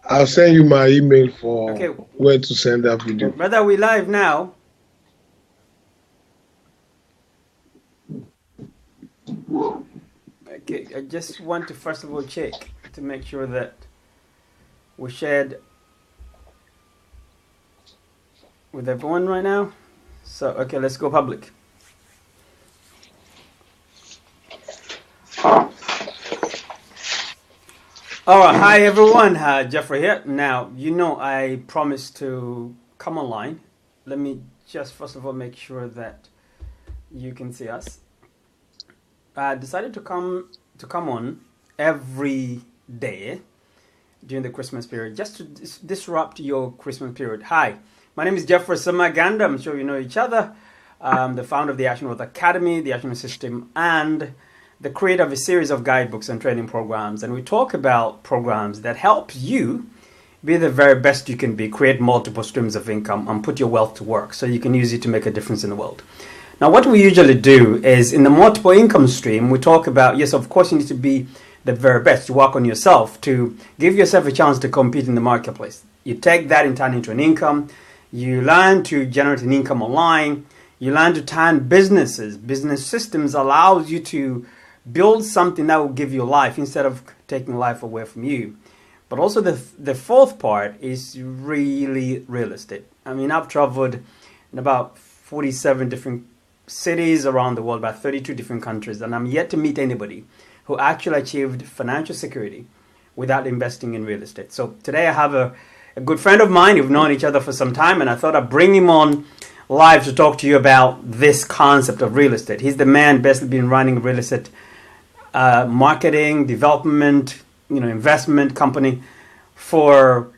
I'll send you my email for Okay. where to send that video. Brother, we live now. Okay, I just want to first of all check to make sure that we shared with everyone right now. So, okay, let's go public. All right, hi everyone, Geoffrey here. Now, I promised to come online. Let me just first of all make sure that you can see us. I decided to come on every day during the Christmas period, just to disrupt your Christmas period. Hi, my name is Geoffrey Semaganda. I'm sure you know each other. I'm the founder of the Action Wealth Academy, the Action System, and the creator of a series of guidebooks and training programs. And we talk about programs that help you be the very best you can be, create multiple streams of income, and put your wealth to work so you can use it to make a difference in the world. Now, what we usually do is in the multiple income stream, we talk about, yes, of course, you need to be the very best. You work on yourself to give yourself a chance to compete in the marketplace. You take that and turn it into an income. You learn to generate an income online. You learn to turn businesses. Business systems allows you to build something that will give you life instead of taking life away from you. But also the fourth part is really real estate. I mean, I've traveled in about 47 different cities around the world, about 32 different countries, and I'm yet to meet anybody who actually achieved financial security without investing in real estate. So today I have a good friend of mine. We've known each other for some time, and I thought I'd bring him on live to talk to you about this concept of real estate. He's the man basically been running real estate marketing, development, investment company for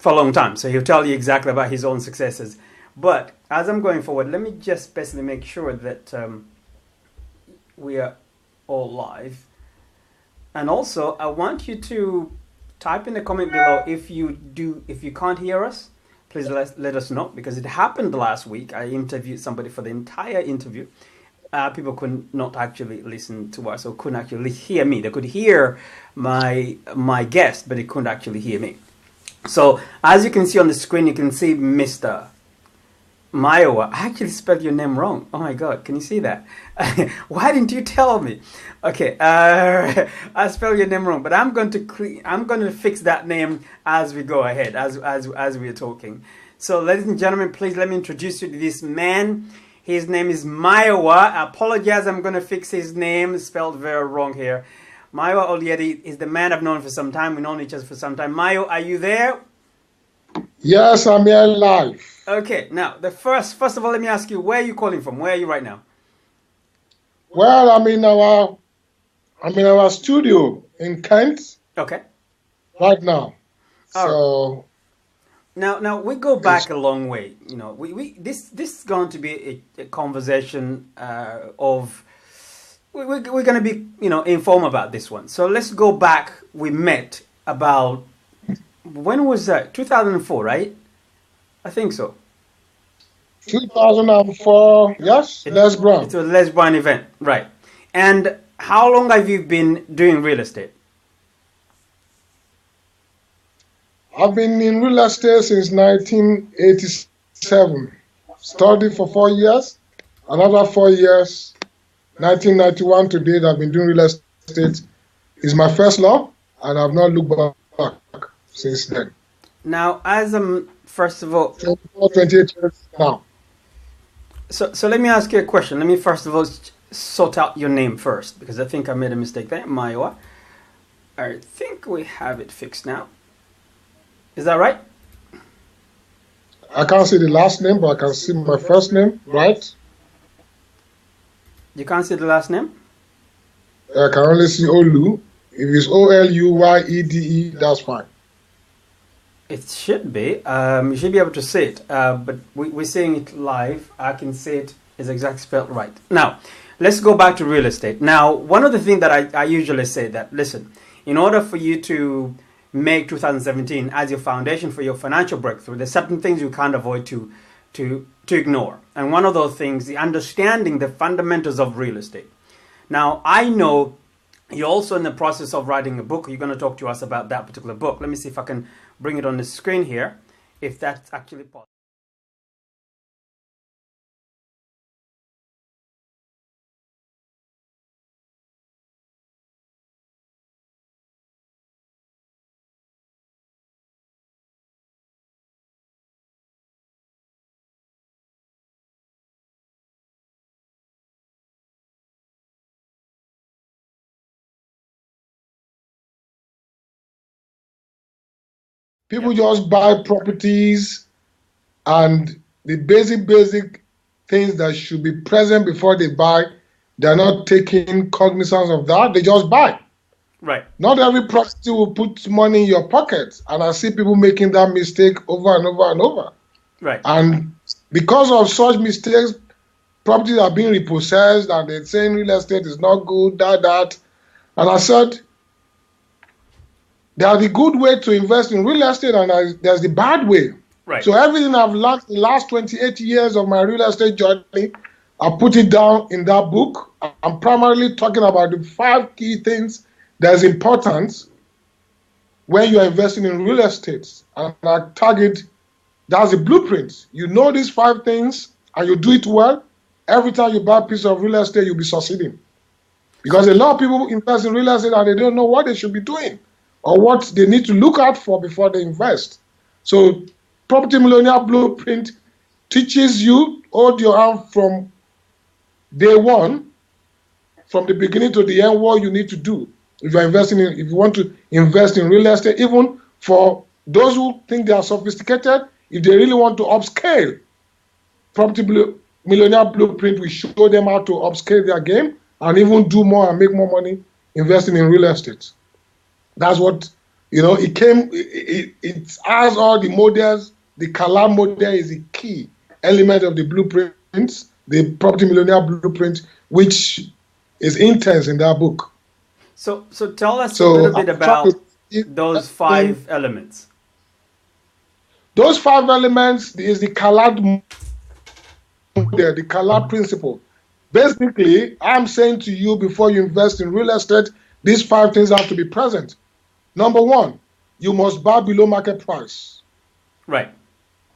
a long time. So he'll tell you exactly about his own successes. But as I'm going forward, let me just basically make sure that we are all live. And also, I want you to type in the comment below if you can't hear us. Please let us know, because it happened last week. I interviewed somebody for the entire interview. People could not actually listen to us, or couldn't actually hear me. They could hear my guest, but they couldn't actually hear me. So as you can see on the screen, you can see Mr. Mayowa. I actually spelled your name wrong. Oh my God, can you see that? Why didn't you tell me? Okay, I spelled your name wrong, but I'm going to fix that name as we go ahead, as we are talking. So, ladies and gentlemen, please let me introduce you to this man. His name is Mayowa. I apologize, I'm going to fix his name. It's spelled very wrong here. Mayowa Oliedi is the man I've known for some time. We've known each other for some time. Mayo, are you there? Yes, I'm here live. Okay, now, first of all, let me ask you, where are you calling from? Where are you right now? Well, I'm in our studio in Kent. Okay. Right now. All right. Now we go back a long way. This is going to be a conversation of we're going to be informal about this one. So let's go back. We met about, when was that? 2004, right? I think so. 2004. Yes, Les Brown. It was a Les Brown event, right? And how long have you been doing real estate? I've been in real estate since 1987. Studied for 4 years. Another 4 years, 1991 to date, I've been doing real estate. It's my first law, and I've not looked back since then. Now, first of all... 28 years now. So let me ask you a question. Let me first of all sort out your name first, because I think I made a mistake there. Mayowa. I think we have it fixed now. Is that right? I can't see the last name, but I can see my first name, right? You can't see the last name? I can only see Olu. If it's Oluwede, that's fine. It should be. You should be able to see it. But we're seeing it live. I can see it is exactly spelled right. Now, let's go back to real estate. Now, one of the things that I usually say that, listen, in order for you to make 2017 as your foundation for your financial breakthrough, there's certain things you can't avoid to ignore. And one of those things, the understanding the fundamentals of real estate. Now, I know You're also in the process of writing a book. You're going to talk to us about that particular book. Let me see if I can bring it on the screen here, if that's actually possible. People just buy properties and the basic things that should be present before they buy, they're not taking cognizance of that. They just buy. Right. Not every property will put money in your pocket. And I see people making that mistake over and over and over. Right. And because of such mistakes, properties are being repossessed and they're saying real estate is not good, that. And I said, there's the good way to invest in real estate and there's the bad way. Right. So everything I've learned the last 28 years of my real estate journey, I put it down in that book. I'm primarily talking about the 5 key things that's important when you're investing in real estate. And I target, that's a blueprint. You know these 5 things and you do it well. Every time you buy a piece of real estate, you'll be succeeding. Because a lot of people invest in real estate and they don't know what they should be doing or what they need to look out for before they invest. So Property Millionaire Blueprint teaches you, hold your hand from day one, from the beginning to the end, what you need to do. If you want to invest in real estate, even for those who think they are sophisticated, if they really want to upscale, Property Millionaire Blueprint will show them how to upscale their game and even do more and make more money investing in real estate. That's what, it has all the models. The color model is the key element of the blueprints, the Property Millionaire Blueprint, which is intense in that book. So tell us a little bit about those 5 elements. Those 5 elements is the colored model, the color principle. Basically, I'm saying to you before you invest in real estate, these 5 things have to be present. Number 1, you must buy below market price. Right.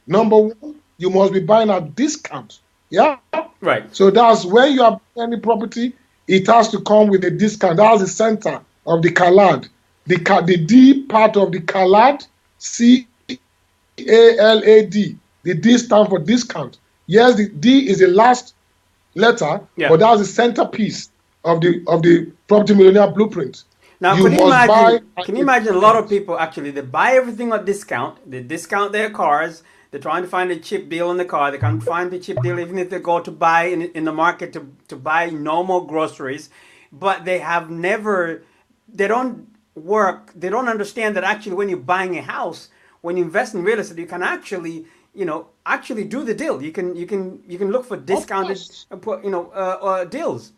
Number 1, you must be buying at discount. Yeah? Right. So that's when you are buying any property, it has to come with a discount. That's the center of the CALAD. The D part of the CALAD, CALAD. The D stands for discount. Yes, the D is the last letter, but that's the centerpiece of the Property Millionaire Blueprint. Now, can you imagine a lot of people actually, they buy everything at discount, they discount their cars, they're trying to find a cheap deal on the car, they can't find the cheap deal even if they go to buy in the market to buy normal groceries, but they don't understand that actually when you're buying a house, when you invest in real estate, you can actually do the deal. You can look for discounted deals.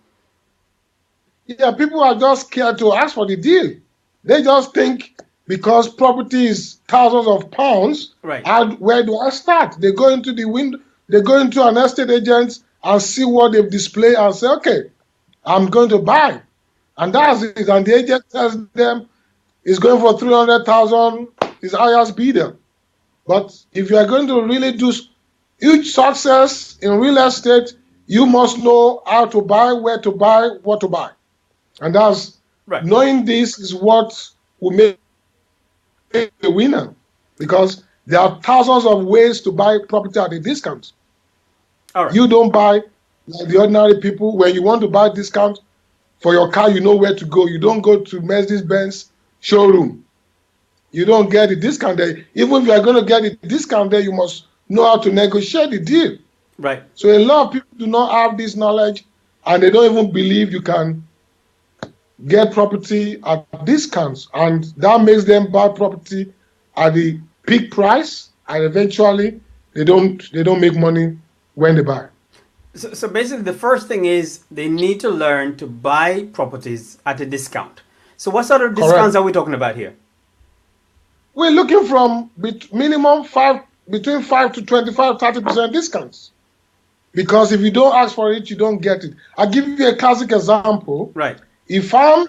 Yeah, people are just scared to ask for the deal. They just think because property is thousands of pounds, right? Where do I start? They go into the window, they go into an estate agent and see what they've displayed and say, okay, I'm going to buy. And that's it. And the agent tells them it's going for 300,000, is highest bidder. But if you are going to really do huge success in real estate, you must know how to buy, where to buy, what to buy. And that's right. Knowing this is what will make a winner, because there are thousands of ways to buy property at a discount. All right. You don't buy like the ordinary people. When you want to buy discount for your car, you know where to go. You don't go to Mercedes-Benz showroom. You don't get the discount there. Even if you are going to get the discount there, you must know how to negotiate the deal. Right. So a lot of people do not have this knowledge, and they don't even believe you can get property at discounts, and that makes them buy property at the peak price, and eventually they don't make money when they buy. So basically, the first thing is they need to learn to buy properties at a discount. So what sort of discounts are we talking about here? We're looking from minimum between 5 to 25, 30% discounts. Because if you don't ask for it, you don't get it. I'll give you a classic example. Right. If I'm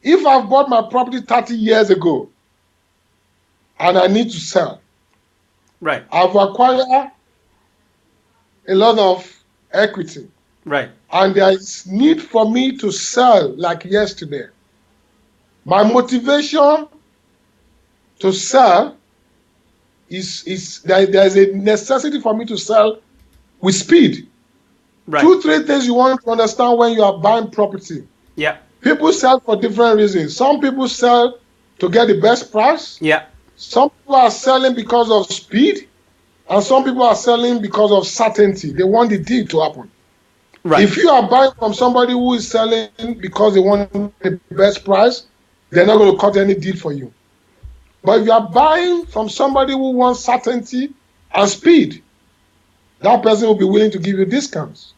If I've bought my property 30 years ago and I need to sell, Right. I've acquired a lot of equity, Right. and there is need for me to sell like yesterday. My motivation to sell is there's a necessity for me to sell with speed. Right. 2-3 things you want to understand when you are buying property. Yeah. People sell for different reasons. Some people sell to get the best price. Yeah. Some people are selling because of speed, and some people are selling because of certainty. They want the deal to happen. Right. If you are buying from somebody who is selling because they want the best price, they're not going to cut any deal for you. But if you are buying from somebody who wants certainty and speed, that person will be willing to give you discounts.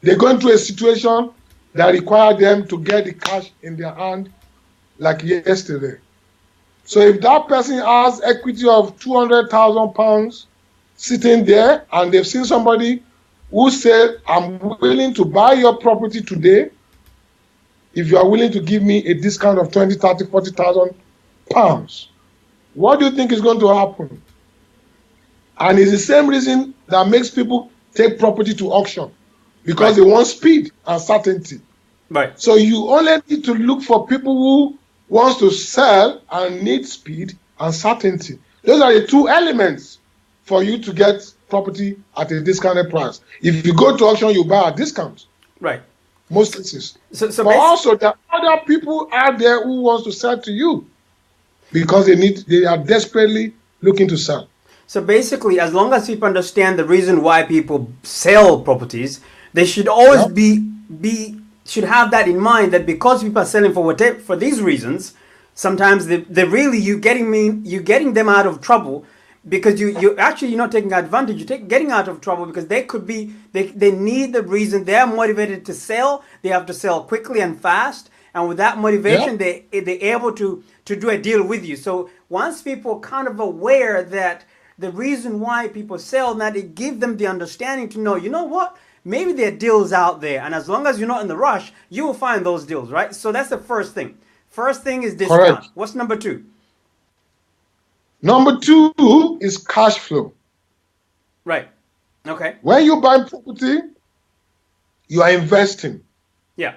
They're going through a situation that requires them to get the cash in their hand like yesterday. So if that person has equity of £200,000 sitting there, and they've seen somebody who said, I'm willing to buy your property today if you are willing to give me a discount of 20, 30, 40,000 pounds, what do you think is going to happen? And it's the same reason that makes people take property to auction, because they want speed and certainty. Right. So you only need to look for people who wants to sell and need speed and certainty. Those are the two elements for you to get property at a discounted price. If you go to auction, you buy at discount. Right. Most cases. So But also there are other people out there who wants to sell to you because they are desperately looking to sell. So basically, as long as people understand the reason why people sell properties, they should always should have that in mind, that because people are selling for these reasons, sometimes they really you're getting them out of trouble, because you're not taking advantage. You're getting out of trouble because they need the reason. They're motivated to sell. They have to sell quickly and fast, and with that motivation, they're able to do a deal with you. So once people are kind of aware that the reason why people sell, now it gives them the understanding to know, you know what, maybe there are deals out there, and as long as you're not in the rush, you will find those deals, right? So that's the first thing. First thing is discount. Correct. What's number two? Number two is cash flow. Right. Okay. When you buy property, you are investing. Yeah.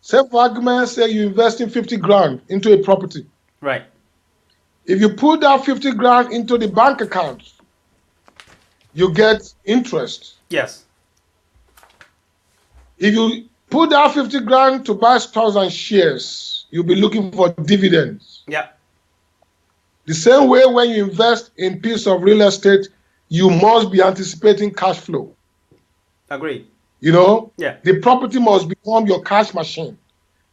Say for argument, say you invest in 50 grand into a property. Right. If you put that 50 grand into the bank account, you get interest. Yes. If you put that 50 grand to buy stocks and shares, you'll be looking for dividends. Yeah. The same way when you invest in piece of real estate, you must be anticipating cash flow. Agreed. You know? Yeah. The property must become your cash machine.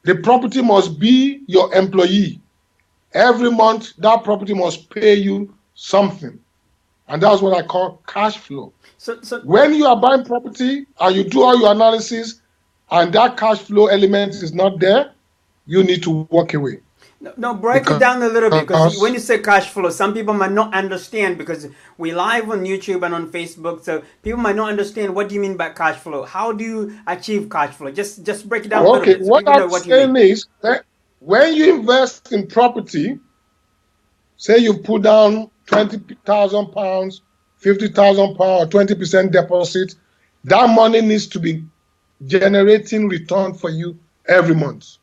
The property must be your employee. Every month, that property must pay you something. And that's what I call cash flow. So when you are buying property and you do all your analysis and that cash flow element is not there, you need to walk away. No, break it down a little bit, because when you say cash flow, some people might not understand, because we live on YouTube and on Facebook, so people might not understand what do you mean by cash flow. How do you achieve cash flow? Just break it down a little bit. Okay, what I'm saying is that when you invest in property, say you put down £20,000, £50,000, or 20% deposit, that money needs to be generating return for you every month.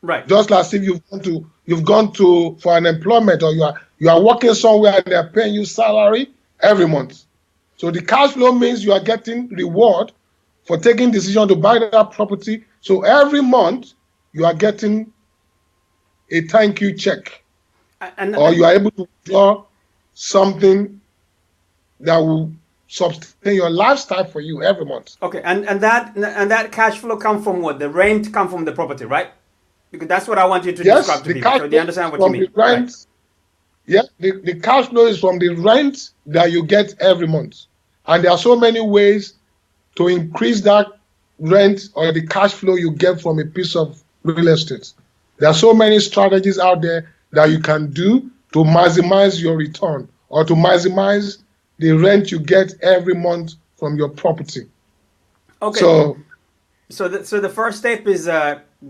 Right. Just as if you've gone to for an employment, or you are working somewhere and they are paying you salary every month. So the cash flow means you are getting reward for taking decision to buy that property. So every month you are getting a thank you check, or you are able to draw something that will sustain your lifestyle for you every month. Okay, and that cash flow come from what? The rent come from the property, right? Because that's what I want you to describe to people, so they understand what you mean. The rent, right. Yeah, the cash flow is from the rent that you get every month. And there are so many ways to increase that rent or the cash flow you get from a piece of real estate. There are so many strategies out there that you can do to maximize your return, or to maximize the rent you get every month from your property. Okay. So the first step is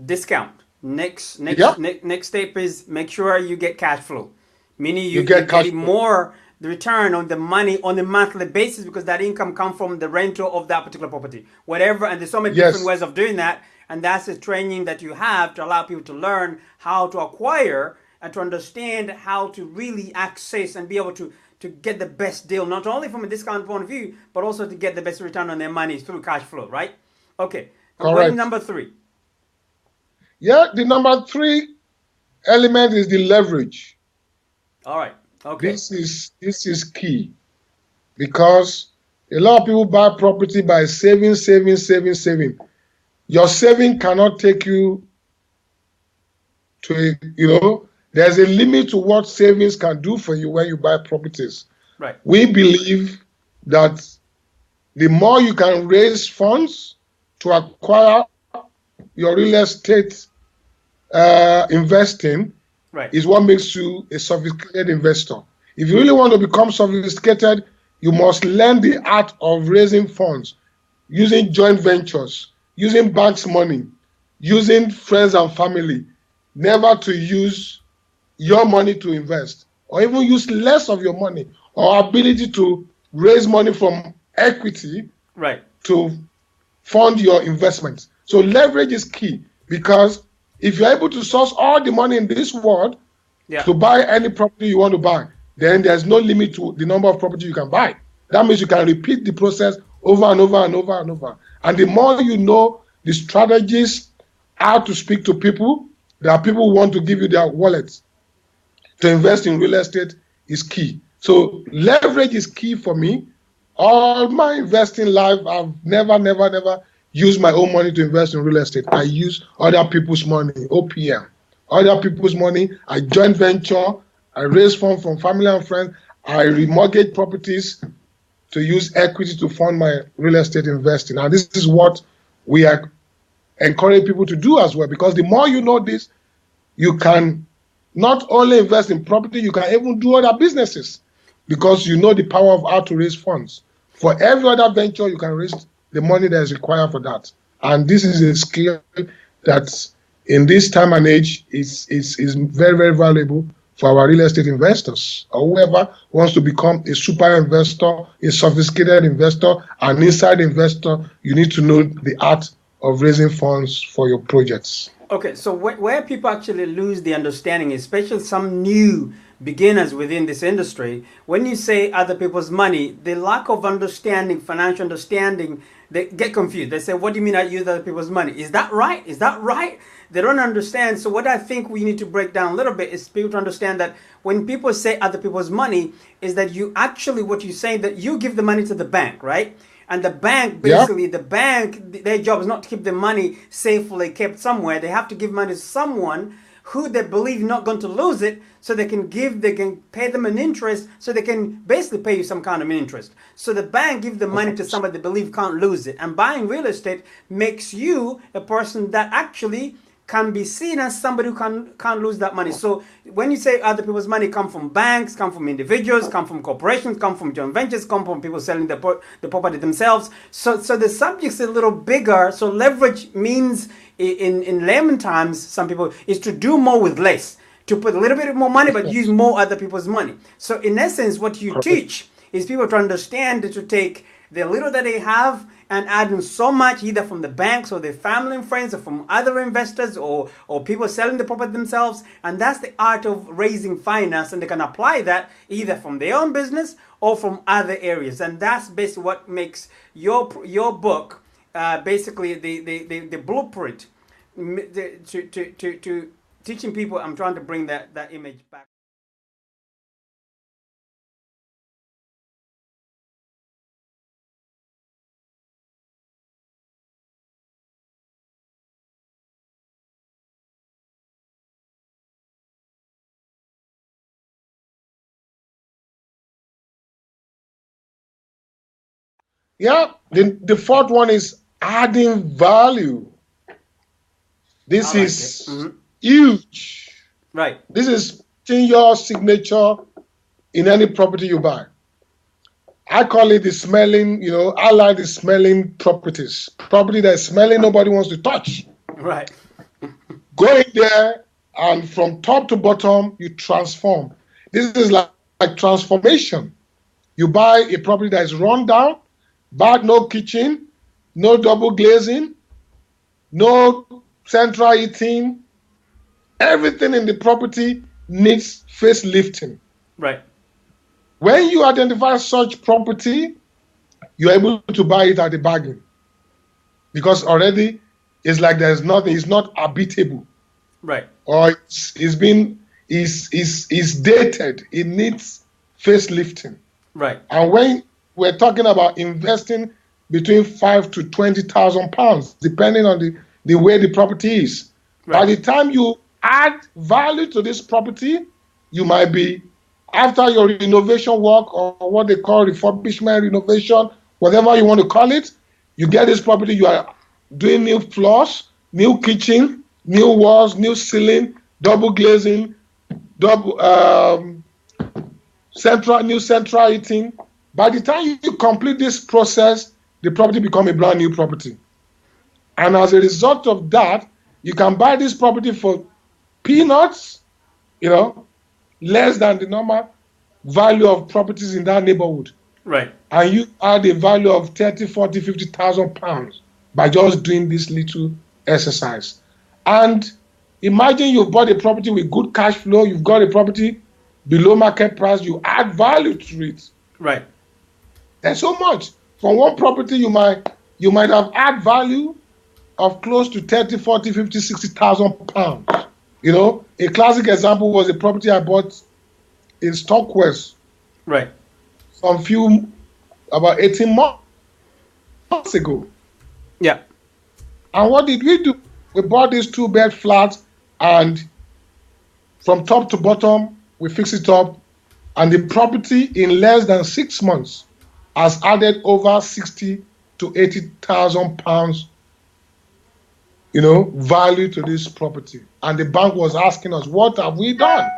discount. Yeah, Next step is make sure you get cash flow, meaning you you're get cash getting flow. more the return on the money on a monthly basis because that income comes from the rental of that particular property, whatever. And there's so many different Yes, ways of doing that, and that's the training that you have to allow people to learn how to acquire and to understand how to really access and be able to get the best deal, not only from a discount point of view, but also to get the best return on their money through cash flow, right? Okay. Now going to correct. number three. Yeah, the number three element is the leverage. All right. Okay. This is key because a lot of people buy property by saving, saving, saving, saving. Your saving cannot take you to there's a limit to what savings can do for you when you buy properties. Right. We believe that the more you can raise funds to acquire your real estate investing Right. is what makes you a sophisticated investor. If you really want to become sophisticated, you must learn the art of raising funds, using joint ventures, using banks' money, using friends and family, never to use your money to invest, or even use less of your money or ability to raise money from equity Right. to fund your investments. So leverage is key because if you're able to source all the money in this world Yeah. to buy any property you want to buy, then there's no limit to the number of property you can buy. That means you can repeat the process over and over and over and over. And the more you know the strategies, how to speak to people, there are people who want to give you their wallets to invest in real estate is key. So leverage is key for me. All my investing life, I've never used my own money to invest in real estate. I use other people's money, OPM. Other people's money, I joint venture, I raise funds from family and friends, I remortgage properties to use equity to fund my real estate investing. And this is what we are encouraging people to do as well, because the more you know this, you can not only invest in property, you can even do other businesses because you know the power of how to raise funds. For every other venture, you can raise the money that is required for that. And this is a skill that in this time and age is very, very valuable for our real estate investors or whoever wants to become a super investor, a sophisticated investor, an inside investor. You need to know the art of raising funds for your projects. Okay, so where people actually lose the understanding, especially some new beginners within this industry, when you say other people's money, the lack of understanding, financial understanding, they get confused. They say, what do you mean I use other people's money? Is that right? Is that right? They don't understand. So what I think we need to break down a little bit is people to understand that when people say other people's money, is that you actually, what you say, that you give the money to the bank, right? And the bank, Yeah, basically, the bank, their job is not to keep the money safely kept somewhere. They have to give money to someone who they believe not going to lose it, so they can pay them an interest, so they can basically pay you some kind of an interest. So the bank give the money to somebody they believe can't lose it. And buying real estate makes you a person that actually can be seen as somebody who can't lose that money. So when you say other people's money, come from banks, come from individuals, come from corporations, come from joint ventures, come from people selling the property themselves. So the subject's a little bigger. So leverage means, in layman terms, some people, is to do more with less, to put a little bit more money but use more other people's money. So in essence, what you correct. teach is people to understand to take the little that they have and add in so much, either from the banks or their family and friends or from other investors or people selling the property themselves. And that's the art of raising finance, and they can apply that either from their own business or from other areas. And that's basically what makes your book basically the blueprint to teaching people. I'm trying to bring that image back. Yeah, the fourth one is adding value. I This like it. is huge. Right. This is putting your signature in any property you buy. I call it the smelling, I like the smelling properties. Property that is smelling, nobody wants to touch. Right. Go in there, and from top to bottom, you transform. This is like transformation. You buy a property that is run down, bad, no kitchen, no double glazing, no central heating. Everything in the property needs facelifting. Right. When you identify such property, you're able to buy it at a bargain, because already it's like there's nothing, it's not habitable. Right. Or it's dated. It needs facelifting. Right. And when we're talking about investing between £5,000 to £20,000, depending on the way the property is, Right. by the time you add value to this property, you might be, after your renovation work, or what they call refurbishment, renovation, whatever you want to call it, you get this property, you are doing new floors, new kitchen, new walls, new ceiling, double glazing, new central heating. By the time you complete this process, the property becomes a brand new property. And as a result of that, you can buy this property for peanuts, less than the normal value of properties in that neighborhood. Right. And you add a value of 30, 40, 50,000 pounds by just doing this little exercise. And imagine you bought a property with good cash flow, you've got a property below market price, you add value to it. Right. There's so much. From one property, you might have add value of close to 30, 40, 50, 60,000 pounds. A classic example was a property I bought in Stockwest. Right. About 18 months ago. Yeah. And what did we do? We bought this 2-bed flat, and from top to bottom, we fixed it up, and the property in less than 6 months has added over 60 to 80,000 pounds, value to this property. And the bank was asking us, what have we done?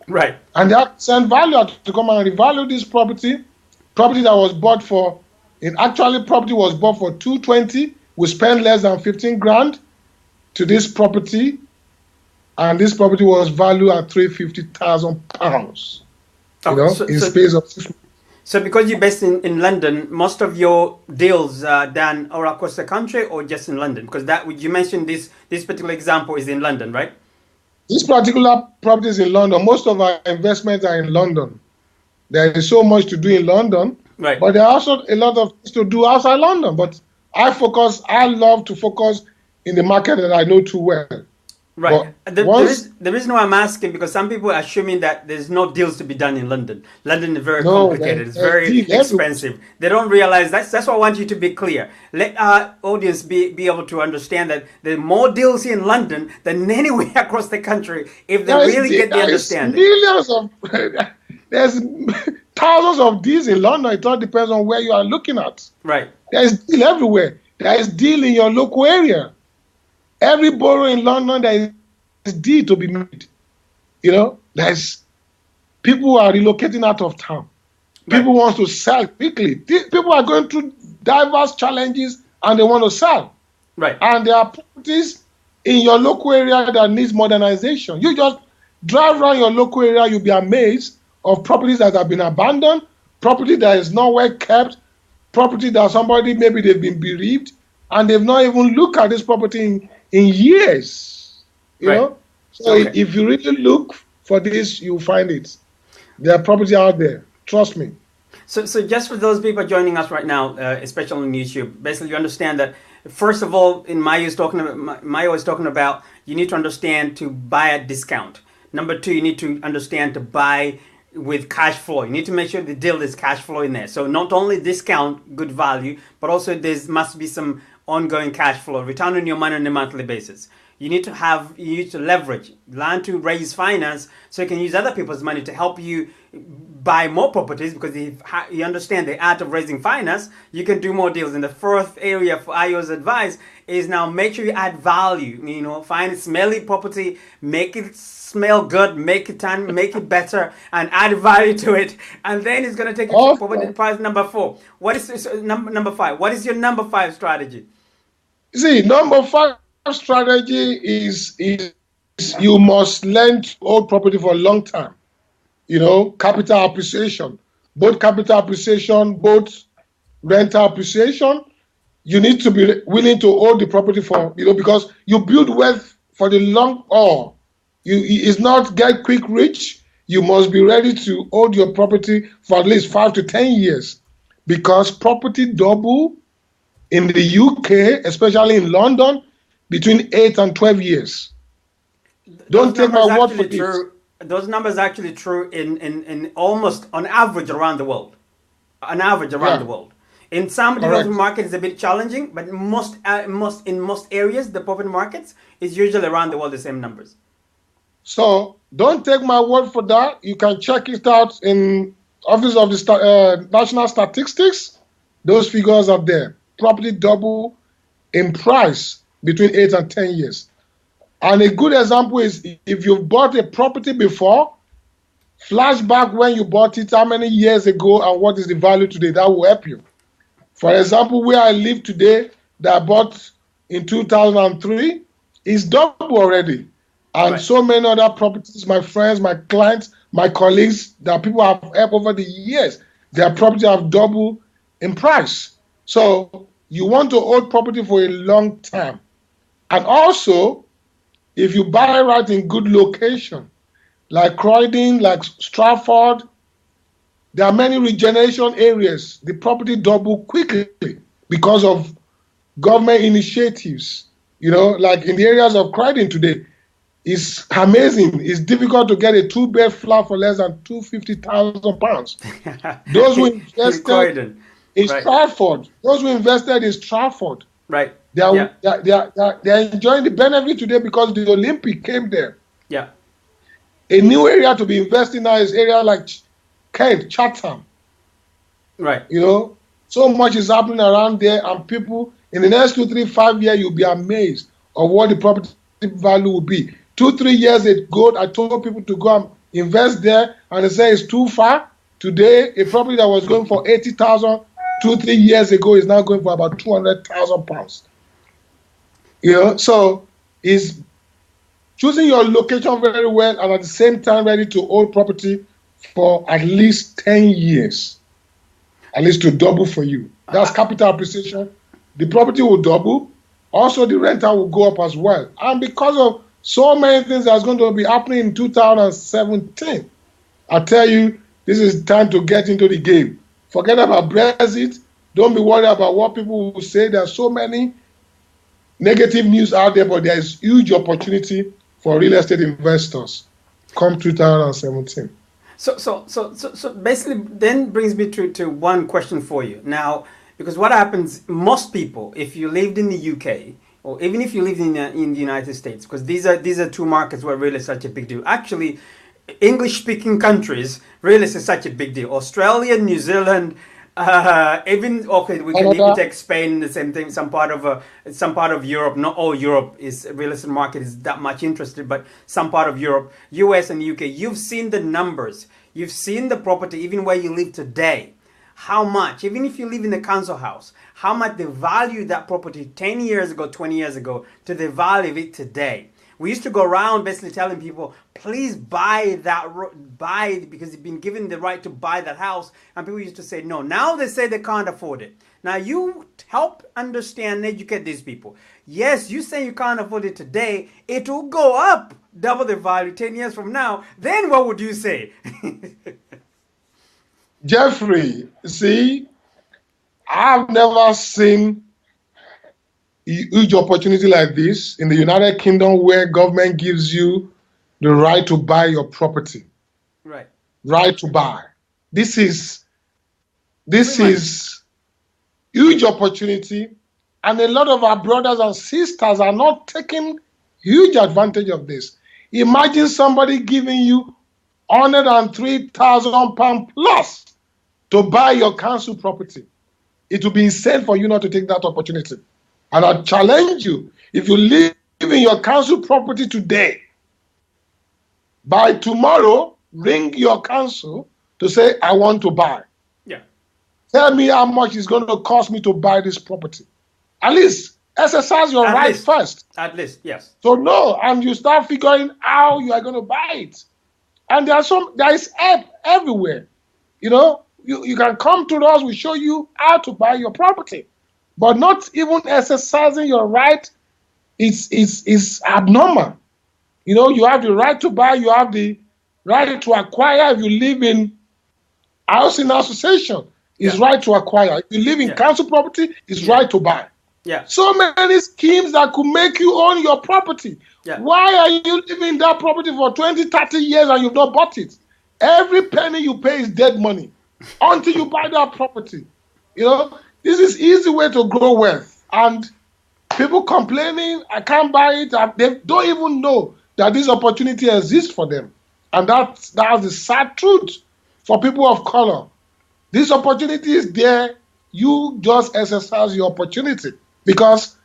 Right. And they had sent value to come and revalue this property that was bought for, property was bought for 220. We spent less than 15 grand to this property, and this property was valued at 350,000 pounds. Space of 6 months. So because you're based in London, most of your deals are done all across the country, or just in London? Because you mentioned this particular example is in London, right? This particular property is in London. Most of our investments are in London. There is so much to do in London, right? But there are also a lot of things to do outside London. But I love to focus in the market that I know too well. Right. The reason why I'm asking, because some people are assuming that there's no deals to be done in London. London is very complicated. It's very expensive. They don't realize that's why I want you to be clear. Let our audience be able to understand that there are more deals here in London than anywhere across the country if they really get the understanding. There's thousands of deals in London. It all depends on where you are looking at. Right. There's deal everywhere. There is deal in your local area. Every borough in London, there is deal to be made. There's people who are relocating out of town. Right. People want to sell quickly. People are going through diverse challenges, and they want to sell. Right. And there are properties in your local area that needs modernization. You just drive around your local area, you'll be amazed of properties that have been abandoned, property that is not well kept, property that somebody, maybe they've been bereaved, and they've not even looked at this property in years. So if you really look for this, you'll find it. There are property out there. Trust me. So just for those people joining us right now, especially on YouTube, basically you understand that, first of all, Maya was talking about you need to understand to buy at discount. Number two, you need to understand to buy with cash flow. You need to make sure the deal is cash flow in there. So not only discount, good value, but also there must be some ongoing cash flow, return on your money on a monthly basis. You need to leverage, learn to raise finance so you can use other people's money to help you buy more properties, because if you understand the art of raising finance, you can do more deals. And the fourth area for IO's advice is now make sure you add value. Find a smelly property, make it smell good, make it tan, make it better, and add value to it. And then it's going to take you to property price number 4. What is number 5? What is your number 5 strategy? See, number 5 strategy is you must learn to hold property for a long time. Capital appreciation, both capital appreciation, both rental appreciation. You need to be willing to hold the property for, because you build wealth for the long haul. It's not get quick rich. You must be ready to hold your property for at least 5 to 10 years, because property double in the UK, especially in London, between 8 and 12 years. Don't take my word for this. Those numbers are actually true in almost on average around the world. On average around the world. In some developing markets, it's a bit challenging, but in most areas, the property markets is usually around the world the same numbers. So don't take my word for that. You can check it out in Office of the National Statistics. Those figures are there. Property double in price between 8 and 10 years. And a good example is if you've bought a property before, flashback when you bought it, how many years ago, and what is the value today. That will help you. For example, where I live today, that I bought in 2003, is double already. And so many other properties, my friends, my clients, my colleagues, that people have helped over the years, their property have doubled in price. So you want to hold property for a long time. And also, if you buy right in good location, like Croydon, like Stratford, there are many regeneration areas. The property double quickly because of government initiatives. Like in the areas of Croydon today, it's amazing. It's difficult to get a 2-bed flat for less than £250,000. Those who invested in Stratford, those who invested in Stratford, right? They are enjoying the benefit today because the Olympic came there. Yeah. A new area to be investing now is area like Kent, Chatham. Right. So much is happening around there, and people in the next 2, 3, 5 years, you'll be amazed of what the property value will be. 2, 3 years ago, I told people to go and invest there, and they say it's too far. Today, a property that was going for 80,000 2, 3 years ago is now going for about £200,000. So is choosing your location very well, and at the same time ready to hold property for at least 10 years, at least to double for you. That's capital appreciation. The property will double. Also, the rental will go up as well. And because of so many things that's going to be happening in 2017, I tell you, this is time to get into the game. Forget about Brexit. Don't be worried about what people will say. There are so many negative news out there, but there is huge opportunity for real estate investors come 2017. So basically, then brings me to one question for you now, because what happens, most people, if you lived in the UK or even if you lived in the United States, because these are two markets where real estate is such a big deal. Actually, English-speaking countries, real estate is such a big deal. Australia, New Zealand. We can even take Spain, the same thing. Some part of Europe. Not all Europe is real estate market is that much interested, but some part of Europe, US and UK. You've seen the numbers. You've seen the property, even where you live today. How much, even if you live in a council house, how much they value that property 10 years ago, 20 years ago, to the value of it today. We used to go around basically telling people, please buy because you've been given the right to buy that house. And people used to say no. Now they say they can't afford it. Now you help understand and educate these people. Yes, you say you can't afford it today. It will go up double the value 10 years from now. Then what would you say? Geoffrey, see, I've never seen huge opportunity like this in the United Kingdom, where government gives you the right to buy your property. Right to buy. This is huge opportunity, and a lot of our brothers and sisters are not taking huge advantage of this. Imagine somebody giving you £103,000 plus to buy your council property. It will be insane for you not to take that opportunity. And I challenge you, if you live in your council property today, by tomorrow, ring your council to say, I want to buy. Yeah. Tell me how much it's going to cost me to buy this property. At least Exercise your right first. At least, yes. So no, and you start figuring how you are going to buy it. And there is help everywhere. You can come to us, we show you how to buy your property. But not even exercising your right is abnormal. You have the right to buy, you have the right to acquire. If you live in housing association, it's right to acquire. If you live in council property, it's right to buy. Yeah. So many schemes that could make you own your property. Yeah. Why are you living in that property for 20, 30 years and you've not bought it? Every penny you pay is dead money until you buy that property. This is easy way to grow wealth. And people complaining, I can't buy it. They don't even know that this opportunity exists for them. And that's the sad truth for people of color. This opportunity is there. You just exercise your opportunity. Because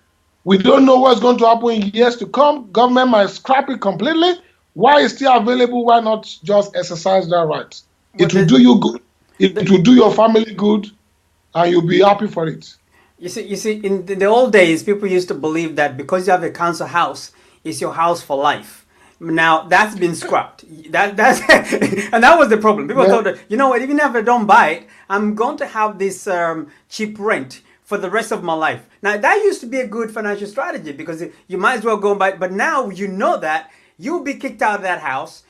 we don't know what's going to happen in years to come. Government might scrap it completely. Why it's still available? Why not just exercise that right? It will do you good. It will do your family good, and you'll be happy for it. You see, in the old days, people used to believe that because you have a council house, it's your house for life. Now that's been scrapped. That's and that was the problem. People thought that, what, even if I don't buy it, I'm going to have this cheap rent for the rest of my life. Now, that used to be a good financial strategy because you might as well go and buy it. But now that you'll be kicked out of that house,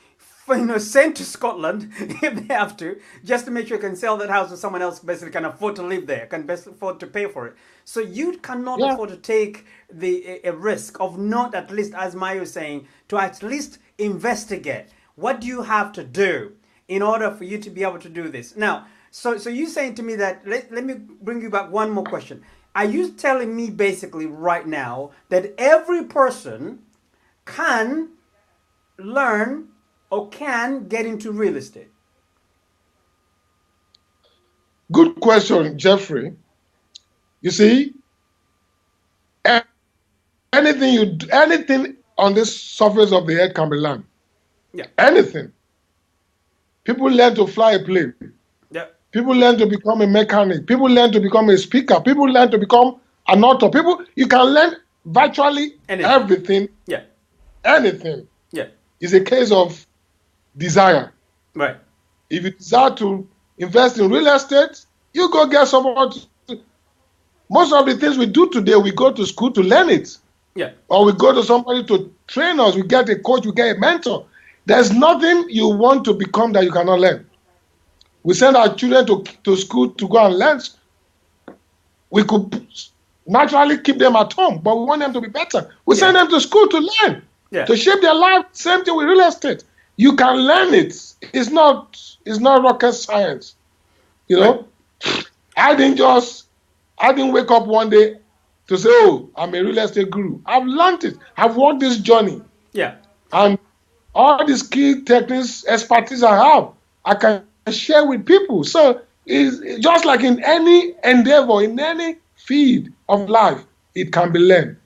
sent to Scotland if they have to, just to make sure you can sell that house to someone else basically can afford to live there, can best afford to pay for it. So you cannot afford to take a risk of not, at least, as Mayo is saying, to at least investigate. What do you have to do in order for you to be able to do this? Now, So you're saying to me that, let me bring you back one more question. Are you telling me basically right now that every person can learn or can get into real estate? Good question, Geoffrey. You see, anything on this surface of the earth can be learned. Yeah. Anything. People learn to fly a plane. Yeah. People learn to become a mechanic. People learn to become a speaker. People learn to become an author. You can learn virtually everything. Yeah. Anything. Yeah. It's a case of desire. Right. If you desire to invest in real estate, you go get someone. Most of the things we do today, we go to school to learn it. Yeah. Or we go to somebody to train us. We get a coach, we get a mentor. There's nothing you want to become that you cannot learn. We send our children to school to go and learn. We could naturally keep them at home, but we want them to be better. We send them to school to learn, to shape their life. Same thing with real estate. You can learn it. It's not rocket science. Right. I didn't wake up one day to say, oh, I'm a real estate guru. I've learned it. I've walked this journey. Yeah. And all these key techniques, expertise I have, I can share with people. So it's just like in any endeavor, in any field of life, it can be learned,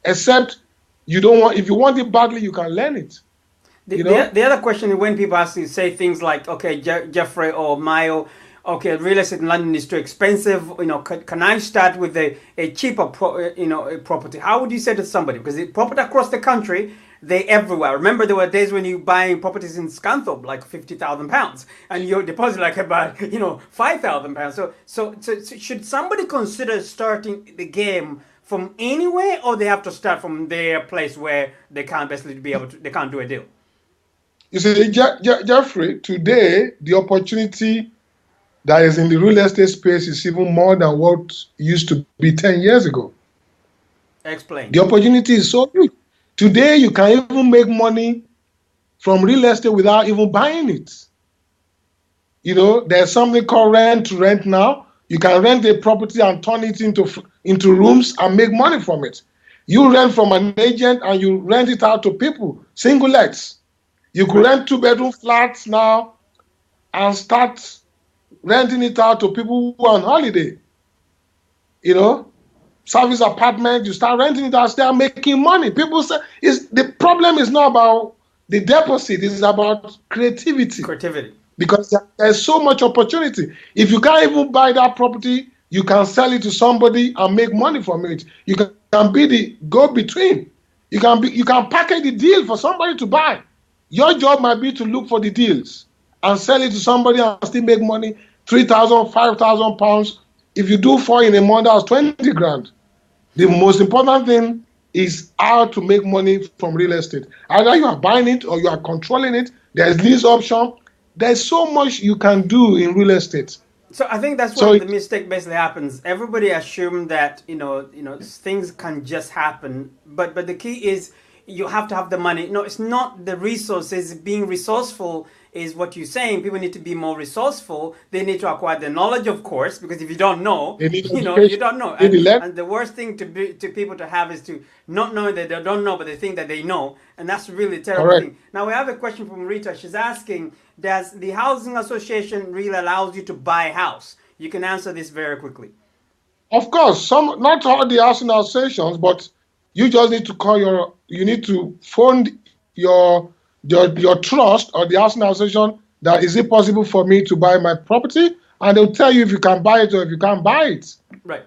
except if you want it badly, you can learn it. The other question is when people ask you, say things like, okay, Geoffrey or Mayo, okay, real estate in London is too expensive. Can I start with a cheaper, property? How would you say to somebody? Because the property across the country, they everywhere. Remember, there were days when you buying properties in Scunthorpe like £50,000, and your deposit like about £5,000. So should somebody consider starting the game from anywhere, or they have to start from their place where they can't basically they can't do a deal? You see, Geoffrey, today the opportunity that is in the real estate space is even more than what used to be 10 years ago. Explain. The opportunity is so huge. Today, you can even make money from real estate without even buying it. There's something called rent to rent now. You can rent a property and turn it into rooms and make money from it. You rent from an agent and you rent it out to people, single lets. You could rent 2-bedroom flats now and start renting it out to people who are on holiday. Service apartment, you start renting it out, start making money. People say the problem is not about the deposit, it's about creativity. Creativity. Because there's so much opportunity. If you can't even buy that property, you can sell it to somebody and make money from it. You can be the go-between. You can package the deal for somebody to buy. Your job might be to look for the deals and sell it to somebody and still make money, 3,000, 5,000 pounds. If you do 4 in a month, that's 20 grand. The most important thing is how to make money from real estate. Either you are buying it or you are controlling it. There's lease option. There's so much you can do in real estate. So I think that's So where the mistake basically happens. Everybody assumes that things can just happen, but the key is you have to have the money. No, it's not the resources. Being resourceful is what you're saying. People need to be more resourceful. They need to acquire the knowledge, of course, because if you don't know, they need you education, don't know. they need the And the worst thing to people to have is to not know that they don't know, but they think that they know, and that's really a terrible correct. thing. Now we have a question from Rita. She's asking, does the housing association really allows you to buy a house? You can answer this very quickly. Of course, not all the housing associations, but you just need to you need to phone your trust or the housing association that is it possible for me to buy my property, and they'll tell you if you can buy it or if you can't buy it. Right.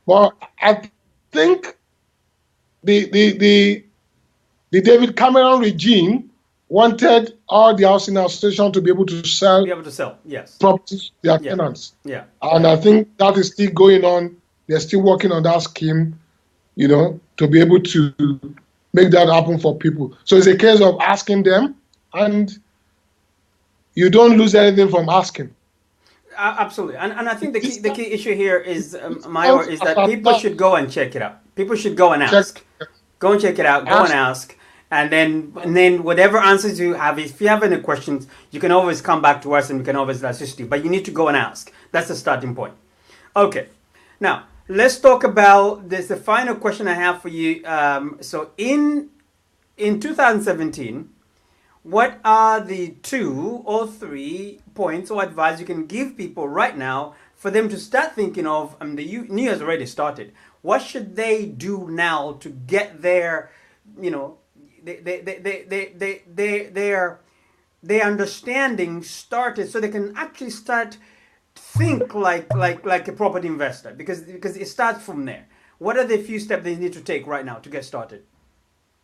But I think the David Cameron regime wanted all the housing association to be able to Be sell able to sell. Yes. properties to their Yeah. tenants. Yeah. And I think that is still going on. They're still working on that scheme, to be able to make that happen for people. So it's a case of asking them, and you don't lose anything from asking. Absolutely, and I think the key issue here is Mayor, Once is as that I'm people not should go and check it out. People should go and check, ask. Go and check it out. Go and ask, ask, and then whatever answers you have, if you have any questions, you can always come back to us, and we can always assist you. But you need to go and ask. That's the starting point. Okay, now let's talk about this. The final question I have for you. So in 2017. What are the 2 or 3 points or advice you can give people right now for them to start thinking of? The New Year's already started. What should they do now to get their, their understanding started, so they can actually start think like a property investor, because it starts from there. What are the few steps they need to take right now to get started?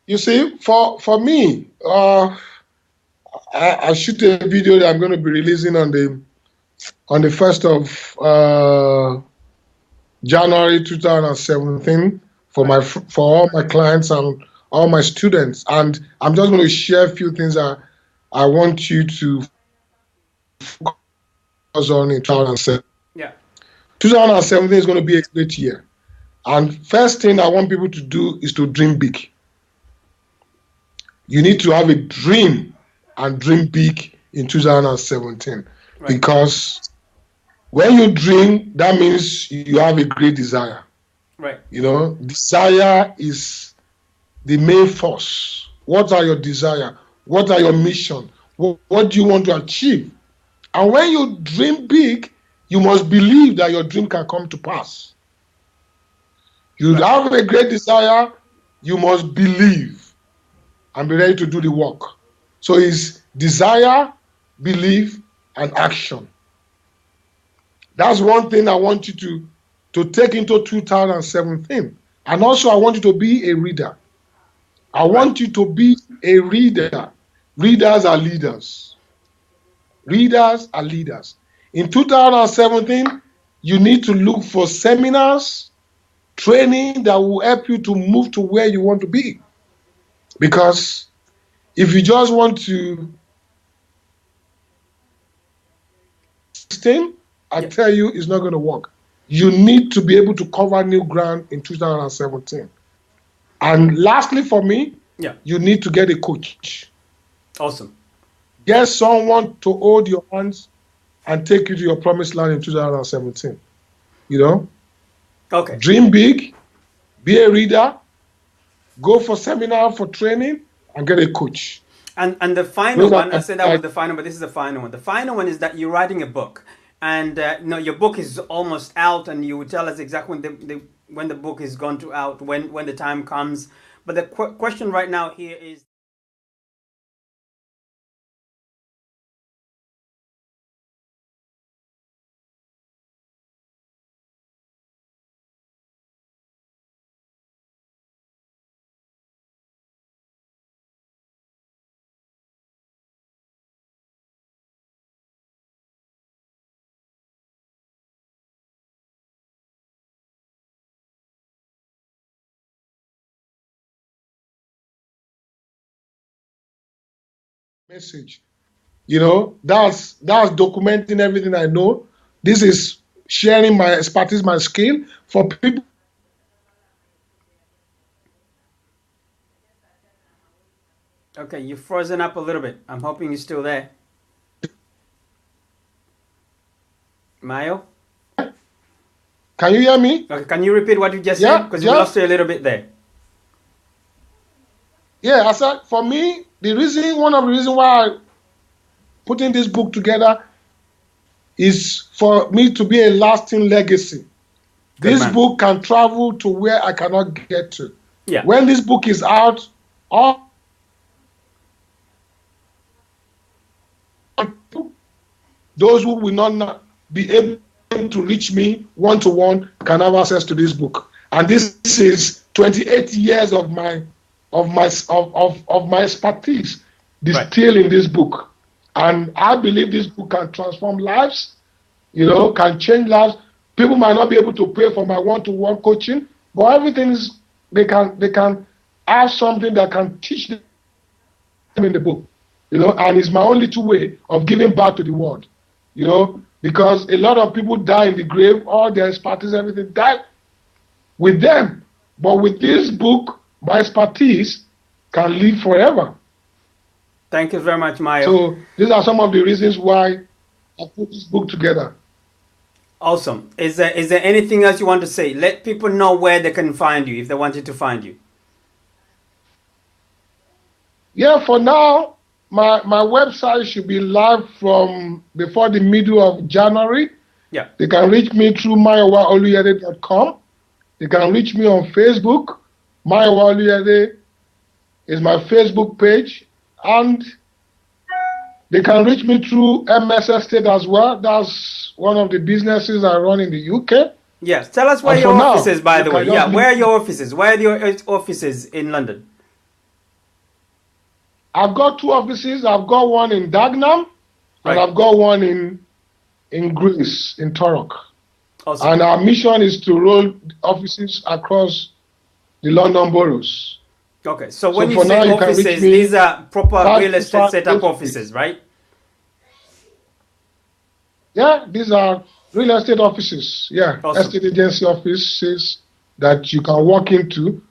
you see, for me, I shoot a video that I'm going to be releasing on the 1st of January 2017 Right. for all my clients and all my students, and I'm just going to share a few things that I want you to focus on in 2017. Yeah. 2017 is going to be a great year, and first thing I want people to do is to dream big. You need to have a dream and dream big in 2017, Right. because when you dream, that means you have a great desire. Right. Desire is the main force. What are your desire? What are your mission? What do you want to achieve? And when you dream big, you must believe that your dream can come to pass. You Right. have a great desire, you must believe and be ready to do the work. So it's desire, belief, and action. That's one thing I want you to take into 2017. And also, I want you to be a reader. I Right. want you to be a reader. Readers are leaders. Readers are leaders. In 2017, you need to look for seminars, training that will help you to move to where you want to be. Because if you just want to I Yeah. tell you, it's not going to work. You need to be able to cover new ground in 2017. And lastly, for me, Yeah. you need to get a coach. Awesome. Get someone to hold your hands and take you to your promised land in 2017. Okay. Dream big, be a reader, go for seminar, for training, and get a coach. And the final Those are one, I said that was the final, but this is the final one. The final one is that you're writing a book, and your book is almost out, and you will tell us exactly when the book is going to out, when the time comes. But the question right now here is. message. That's documenting everything I know. This is sharing my expertise, my skill for people. Okay, you've frozen up a little bit. I'm hoping you're still there. Mayo? Can you hear me? Okay, can you repeat what you just said? Because we Jeff? lost you a little bit there. Yeah, I said for me, one of the reasons why I putting this book together is for me to be a lasting legacy. Good This man. book can travel to where I cannot get to. Yeah. When this book is out, all those who will not be able to reach me one-to-one can have access to this book. And this is 28 years of my expertise distilled in this book. And I believe this book can transform lives, can change lives. People might not be able to pay for my one-to-one coaching, but everything is they can have something that can teach them in the book. And it's my only two way of giving back to the world. Because a lot of people die in the grave, all their expertise, everything died with them. But with this book, my expertise can live forever. Thank you very much, Mayo. So these are some of the reasons why I put this book together. Awesome. Is there anything else you want to say? Let people know where they can find you if they wanted to find you. Yeah, for now, my website should be live from before the middle of January. Yeah. They can reach me through mayowaoluyede.com. They can reach me on Facebook. Mayowa Oluyede is my Facebook page. And they can reach me through MS Estate as well. That's one of the businesses I run in the UK. Yes. Tell us where your office is, by the way. Yeah, where are your offices? Where are your offices in London? I've got two offices. I've got one in Dagenham, and I've got one in Greece, in Torok. Awesome. And our mission is to roll offices across the London boroughs. Okay, so when you say offices, these are proper real estate setup offices, right? Yeah, these are real estate offices. Yeah, awesome. Estate agency offices that you can walk into.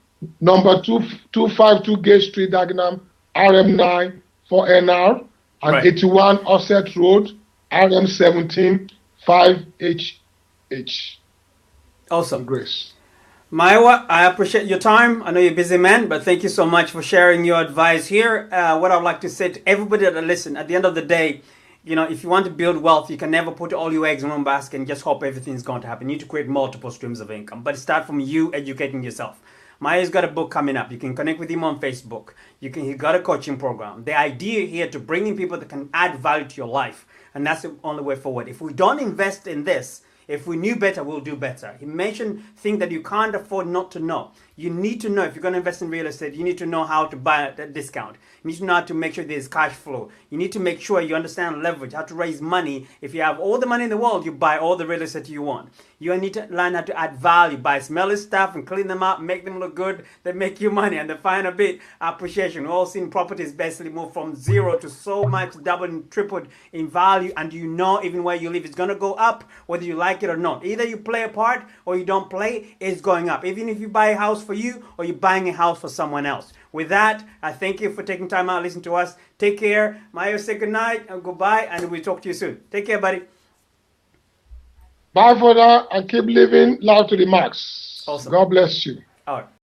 Number 252 Gate Street, Dagenham, RM9 4NR, and 81 Offset Road, RM17 5HH. Awesome. Grace. Maiwa, I appreciate your time. I know you're a busy man, but thank you so much for sharing your advice here. What I'd like to say to everybody that listen, at the end of the day, if you want to build wealth, you can never put all your eggs in one basket and just hope everything's going to happen. You need to create multiple streams of income, but start from you educating yourself. Maya's got a book coming up. You can connect with him on Facebook. He got a coaching program. The idea here to bring in people that can add value to your life, and that's the only way forward. If we don't invest in this, if we knew better, we'll do better. He mentioned things that you can't afford not to know. You need to know, if you're going to invest in real estate, you need to know how to buy at a discount. You need to know how to make sure there's cash flow. You need to make sure you understand leverage, how to raise money. If you have all the money in the world, you buy all the real estate you want. You need to learn how to add value, buy smelly stuff and clean them up, make them look good. They make you money. And the final bit, appreciation. We've all seen properties basically move from zero to so much, doubled and tripled in value. And you know even where you live is going to go up, whether you like it or not. Either you play a part or you don't play, it's going up. Even if you buy a house for you or you're buying a house for someone else. With that, I thank you for taking time out to listen to us. Take care. Mayo, say good night and goodbye, and we'll talk to you soon. Take care, buddy. Bye for now, and keep living loud to the max. Awesome. God bless you. All right.